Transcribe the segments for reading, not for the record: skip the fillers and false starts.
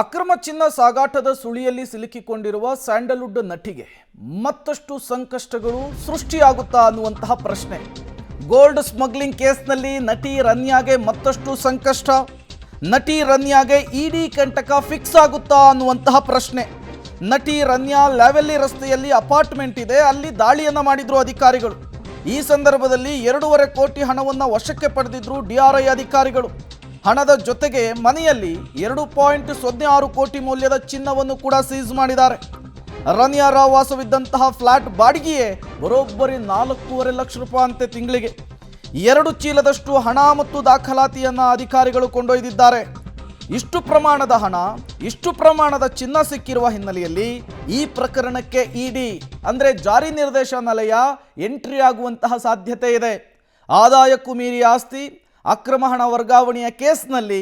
ಅಕ್ರಮ ಚಿನ್ನ ಸಾಗಾಟದ ಸುಳಿಯಲ್ಲಿ ಸಿಲುಕಿಕೊಂಡಿರುವ ಸ್ಯಾಂಡಲ್ವುಡ್ ನಟಿಗೆ ಮತ್ತಷ್ಟು ಸಂಕಷ್ಟಗಳು ಸೃಷ್ಟಿಯಾಗುತ್ತಾ ಅನ್ನುವಂತಹ ಪ್ರಶ್ನೆ. ಗೋಲ್ಡ್ ಸ್ಮಗ್ಲಿಂಗ್ ಕೇಸ್ನಲ್ಲಿ ನಟಿ ರನ್ಯಾಗೆ ಮತ್ತಷ್ಟು ಸಂಕಷ್ಟ. ನಟಿ ರನ್ಯಾಗೆ ಇಡಿ ಕಂಟಕ ಫಿಕ್ಸ್ ಆಗುತ್ತಾ ಅನ್ನುವಂತಹ ಪ್ರಶ್ನೆ. ನಟಿ ರನ್ಯಾ ಲ್ಯಾವೆಲ್ಲಿ ರಸ್ತೆಯಲ್ಲಿ ಅಪಾರ್ಟ್ಮೆಂಟ್ ಇದೆ, ಅಲ್ಲಿ ದಾಳಿಯನ್ನು ಮಾಡಿದ್ರು ಅಧಿಕಾರಿಗಳು. ಈ ಸಂದರ್ಭದಲ್ಲಿ 2.5 ಕೋಟಿ ಹಣವನ್ನು ವಶಕ್ಕೆ ಪಡೆದಿದ್ರು DRI ಅಧಿಕಾರಿಗಳು. ಹಣದ ಜೊತೆಗೆ ಮನೆಯಲ್ಲಿ 2.06 ಕೋಟಿ ಮೌಲ್ಯದ ಚಿನ್ನವನ್ನು ಕೂಡ ಸೀಸ್ ಮಾಡಿದ್ದಾರೆ. ರನ್ಯಾ ರಾವ್ ವಾಸವಿದ್ದಂತಹ ಫ್ಲಾಟ್ ಬಾಡಿಗೆಯೇ ಬರೋಬ್ಬರಿ 4.5 ಲಕ್ಷ ರೂಪಾಯಿ ಅಂತೆ ತಿಂಗಳಿಗೆ. 2 ಚೀಲದಷ್ಟು ಹಣ ಮತ್ತು ದಾಖಲಾತಿಯನ್ನು ಅಧಿಕಾರಿಗಳು ಕೊಂಡೊಯ್ದಿದ್ದಾರೆ. ಇಷ್ಟು ಪ್ರಮಾಣದ ಹಣ, ಇಷ್ಟು ಪ್ರಮಾಣದ ಚಿನ್ನ ಸಿಕ್ಕಿರುವ ಹಿನ್ನೆಲೆಯಲ್ಲಿ ಈ ಪ್ರಕರಣಕ್ಕೆ ಇಡಿ ಅಂದರೆ ಜಾರಿ ನಿರ್ದೇಶನಾಲಯ ಎಂಟ್ರಿ ಆಗುವಂತಹ ಸಾಧ್ಯತೆ ಇದೆ. ಆದಾಯಕ್ಕೂ ಮೀರಿ ಆಸ್ತಿ, ಅಕ್ರಮ ಹಣ ವರ್ಗಾವಣೆಯ ಕೇಸ್ನಲ್ಲಿ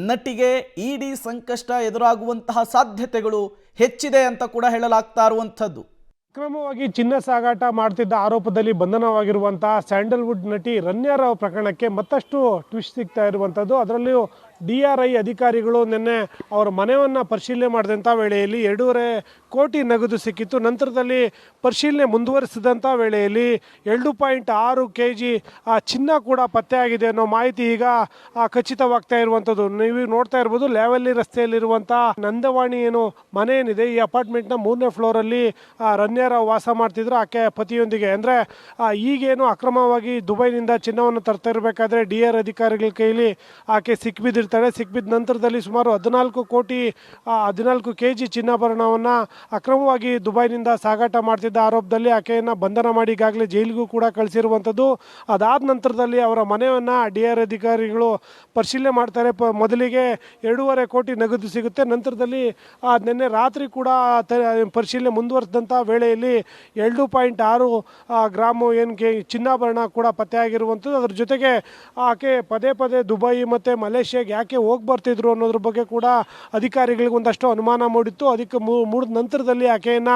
ನಟಿಗೆ ಇಡಿ ಸಂಕಷ್ಟ ಎದುರಾಗುವಂತಹ ಸಾಧ್ಯತೆಗಳು ಹೆಚ್ಚಿದೆ ಅಂತ ಕೂಡ ಹೇಳಲಾಗ್ತಾ ಇರುವಂಥದ್ದು. ಅಕ್ರಮವಾಗಿ ಚಿನ್ನ ಸಾಗಾಟ ಮಾಡ್ತಿದ್ದ ಆರೋಪದಲ್ಲಿ ಬಂಧನವಾಗಿರುವಂತಹ ಸ್ಯಾಂಡಲ್ವುಡ್ ನಟಿ ರನ್ಯಾ ರಾವ್ ಪ್ರಕರಣಕ್ಕೆ ಮತ್ತಷ್ಟು ಟ್ವಿಸ್ಟ್ ಸಿಗ್ತಾ ಇರುವಂಥದ್ದು. ಅದರಲ್ಲಿಯೂ DRI ಅಧಿಕಾರಿಗಳು ನಿನ್ನೆ ಅವರ ಮನೆಯನ್ನು ಪರಿಶೀಲನೆ ಮಾಡಿದಂಥ ವೇಳೆಯಲ್ಲಿ 2.5 ಕೋಟಿ ನಗದು ಸಿಕ್ಕಿತ್ತು. ನಂತರದಲ್ಲಿ ಪರಿಶೀಲನೆ ಮುಂದುವರಿಸಿದಂಥ ವೇಳೆಯಲ್ಲಿ 2.6 kg ಚಿನ್ನ ಕೂಡ ಪತ್ತೆಯಾಗಿದೆ ಅನ್ನೋ ಮಾಹಿತಿ ಈಗ ಖಚಿತವಾಗ್ತಾ ಇರುವಂಥದ್ದು. ನೀವು ನೋಡ್ತಾ ಇರ್ಬೋದು, ಲ್ಯಾವೆಲ್ಲಿ ರಸ್ತೆಯಲ್ಲಿರುವಂಥ ನಂದವಾಣಿ ಏನು ಮನೆ ಏನಿದೆ, ಈ ಅಪಾರ್ಟ್ಮೆಂಟ್ನ 3ನೇ ಫ್ಲೋರಲ್ಲಿ ರನ್ಯಾ ರಾವ್ ವಾಸ ಮಾಡ್ತಿದ್ರು ಆಕೆ ಪತಿಯೊಂದಿಗೆ. ಅಂದರೆ ಈಗೇನು ಅಕ್ರಮವಾಗಿ ದುಬೈನಿಂದ ಚಿನ್ನವನ್ನು ತರ್ತಾ ಇರಬೇಕಾದ್ರೆ DRI ಅಧಿಕಾರಿಗಳ ಕೈಲಿ ಆಕೆ ಸಿಕ್ಬಿದ್ದಿರ್ತಾಳೆ. ಸಿಕ್ಬಿದ್ದ ನಂತರದಲ್ಲಿ ಸುಮಾರು 14 kg ಚಿನ್ನಾಭರಣವನ್ನು ಅಕ್ರಮವಾಗಿ ದುಬೈನಿಂದ ಸಾಗಾಟ ಮಾಡ್ತಿದ್ದ ಆರೋಪದಲ್ಲಿ ಆಕೆಯನ್ನು ಬಂಧನ ಮಾಡಿ ಈಗಾಗಲೇ ಜೈಲಿಗೂ ಕೂಡ ಕಳಿಸಿರುವಂಥದ್ದು. ಅದಾದ ನಂತರದಲ್ಲಿ ಅವರ ಮನೆಯನ್ನು DRI ಅಧಿಕಾರಿಗಳು ಪರಿಶೀಲನೆ ಮಾಡ್ತಾರೆ. ಮೊದಲಿಗೆ 2.5 ಕೋಟಿ ನಗದು ಸಿಗುತ್ತೆ. ನಂತರದಲ್ಲಿ ನಿನ್ನೆ ರಾತ್ರಿ ಕೂಡ ಪರಿಶೀಲನೆ ಮುಂದುವರೆದಂಥ ವೇಳೆಯಲ್ಲಿ 2.6 ಗ್ರಾಮು ಚಿನ್ನಾಭರಣ ಕೂಡ ಪತ್ತೆಯಾಗಿರುವಂಥದ್ದು. ಅದ್ರ ಜೊತೆಗೆ ಆಕೆ ಪದೇ ಪದೇ ದುಬೈ ಮತ್ತು ಮಲೇಷ್ಯಾಗೆ ಯಾಕೆ ಹೋಗಿ ಬರ್ತಿದ್ರು ಅನ್ನೋದ್ರ ಬಗ್ಗೆ ಕೂಡ ಅಧಿಕಾರಿಗಳಿಗೆ ಒಂದಷ್ಟು ಅನುಮಾನ ಮೂಡಿತ್ತು. ಅದಕ್ಕೆ ಮೂಡಿದ ನಂತರದಲ್ಲಿ ಆಕೆಯನ್ನು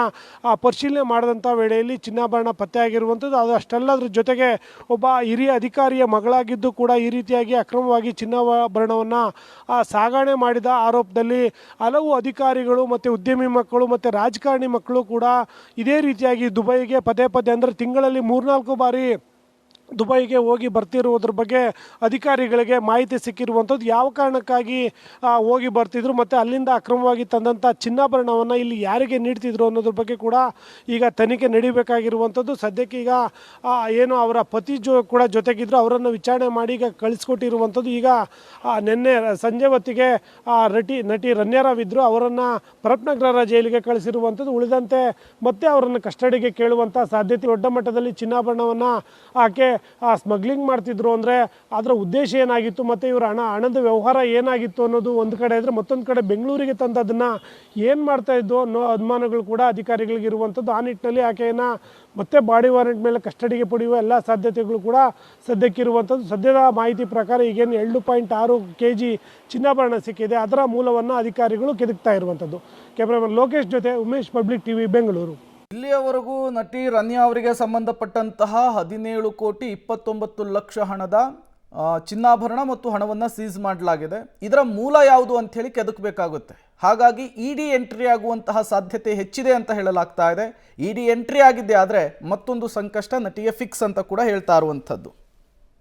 ಪರಿಶೀಲನೆ ಮಾಡಿದಂಥ ವೇಳೆಯಲ್ಲಿ ಚಿನ್ನಾಭರಣ ಪತ್ತೆಯಾಗಿರುವಂಥದ್ದು. ಅದು ಅಷ್ಟೆಲ್ಲದ್ರ ಜೊತೆಗೆ ಒಬ್ಬ ಹಿರಿಯ ಅಧಿಕಾರಿಯ ಮಗಳಾಗಿದ್ದು ಕೂಡ ಈ ರೀತಿಯಾಗಿ ಅಕ್ರಮವಾಗಿ ಚಿನ್ನಾಭರಣವನ್ನು ಸಾಗಣೆ ಮಾಡಿದ ಆರೋಪದಲ್ಲಿ ಹಲವು ಅಧಿಕಾರಿಗಳು ಮತ್ತು ಉದ್ಯಮಿ ಮಕ್ಕಳು ಮತ್ತು ರಾಜಕಾರಣಿ ಮಕ್ಕಳು ಕೂಡ ಇದೇ ರೀತಿಯಾಗಿ ದುಬೈಗೆ ಪದೇ ಪದೇ ಅಂದರೆ ತಿಂಗಳಲ್ಲಿ 3-4 ಬಾರಿ ದುಬೈಗೆ ಹೋಗಿ ಬರ್ತಿರುವುದ್ರ ಬಗ್ಗೆ ಅಧಿಕಾರಿಗಳಿಗೆ ಮಾಹಿತಿ ಸಿಕ್ಕಿರುವಂಥದ್ದು. ಯಾವ ಕಾರಣಕ್ಕಾಗಿ ಹೋಗಿ ಬರ್ತಿದ್ರು ಮತ್ತು ಅಲ್ಲಿಂದ ಅಕ್ರಮವಾಗಿ ತಂದಂಥ ಚಿನ್ನಾಭರಣವನ್ನು ಇಲ್ಲಿ ಯಾರಿಗೆ ನೀಡ್ತಿದ್ರು ಅನ್ನೋದ್ರ ಬಗ್ಗೆ ಕೂಡ ಈಗ ತನಿಖೆ ನಡೀಬೇಕಾಗಿರುವಂಥದ್ದು. ಸದ್ಯಕ್ಕೆ ಈಗ ಏನು ಅವರ ಪತಿ ಕೂಡ ಜೊತೆಗಿದ್ರು, ಅವರನ್ನು ವಿಚಾರಣೆ ಮಾಡಿ ಈಗ ಕಳಿಸ್ಕೊಟ್ಟಿರುವಂಥದ್ದು. ಈಗ ನಿನ್ನೆ ಸಂಜೆ ಹೊತ್ತಿಗೆ ನಟಿ ರನ್ಯಾ ರಾವ್ ಇದ್ದರು, ಅವರನ್ನು ಪರಪ್ನಗರ ಜೈಲಿಗೆ ಕಳಿಸಿರುವಂಥದ್ದು. ಉಳಿದಂತೆ ಮತ್ತೆ ಅವರನ್ನು ಕಸ್ಟಡಿಗೆ ಕೇಳುವಂಥ ಸಾಧ್ಯತೆ. ದೊಡ್ಡ ಮಟ್ಟದಲ್ಲಿ ಚಿನ್ನಾಭರಣವನ್ನು ಆಕೆ ಸ್ಮಗ್ಲಿಂಗ್ ಮಾಡ್ತಿದ್ರು ಅಂದರೆ ಅದರ ಉದ್ದೇಶ ಏನಾಗಿತ್ತು ಮತ್ತು ಇವರ ಹಣದ ವ್ಯವಹಾರ ಏನಾಗಿತ್ತು ಅನ್ನೋದು ಒಂದು ಕಡೆ ಇದ್ದರೆ, ಮತ್ತೊಂದು ಕಡೆ ಬೆಂಗಳೂರಿಗೆ ತಂದು ಅದನ್ನು ಏನು ಮಾಡ್ತಾಯಿದ್ದು ಅನ್ನೋ ಅನುಮಾನಗಳು ಕೂಡ ಅಧಿಕಾರಿಗಳಿಗೆ ಇರುವಂಥದ್ದು. ಆ ನಿಟ್ಟಿನಲ್ಲಿ ಆಕೆಯನ್ನು ಮತ್ತೆ ಬಾಡಿ ವಾರೆಂಟ್ ಮೇಲೆ ಕಸ್ಟಡಿಗೆ ಪಡೆಯುವ ಎಲ್ಲ ಸಾಧ್ಯತೆಗಳು ಕೂಡ ಸದ್ಯಕ್ಕಿರುವಂಥದ್ದು. ಸದ್ಯದ ಮಾಹಿತಿ ಪ್ರಕಾರ ಈಗೇನು 2.6 kg ಚಿನ್ನಾಭರಣ ಸಿಕ್ಕಿದೆ, ಅದರ ಮೂಲವನ್ನು ಅಧಿಕಾರಿಗಳು ಕೆದಕ್ತಾ ಇರುವಂಥದ್ದು. ಕ್ಯಾಮ್ರಾಮನ್ ಲೋಕೇಶ್ ಜೊತೆ ಉಮೇಶ್, ಪಬ್ಲಿಕ್ TV, ಬೆಂಗಳೂರು. ಇಲ್ಲಿಯವರೆಗೂ ನಟಿ ರನ್ಯಾ ಅವರಿಗೆ ಸಂಬಂಧಪಟ್ಟಂತಹ 17 ಕೋಟಿ 29 ಲಕ್ಷ ಹಣದ ಚಿನ್ನಾಭರಣ ಮತ್ತು ಹಣವನ್ನು ಸೀಸ್ ಮಾಡಲಾಗಿದೆ. ಇದರ ಮೂಲ ಯಾವುದು ಅಂತ ಹೇಳಿ ಕೆದಕಬೇಕಾಗುತ್ತೆ. ಹಾಗಾಗಿ ಇಡಿ ಎಂಟ್ರಿ ಆಗುವಂತಹ ಸಾಧ್ಯತೆ ಹೆಚ್ಚಿದೆ ಅಂತ ಹೇಳಲಾಗ್ತಾ ಇದೆ. ಇಡಿ ಎಂಟ್ರಿ ಆಗಿದ್ದೆ ಆದರೆ ಮತ್ತೊಂದು ಸಂಕಷ್ಟ ನಟಿಗೆ ಫಿಕ್ಸ್ ಅಂತ ಕೂಡ ಹೇಳ್ತಾ ಇರುವಂಥದ್ದು.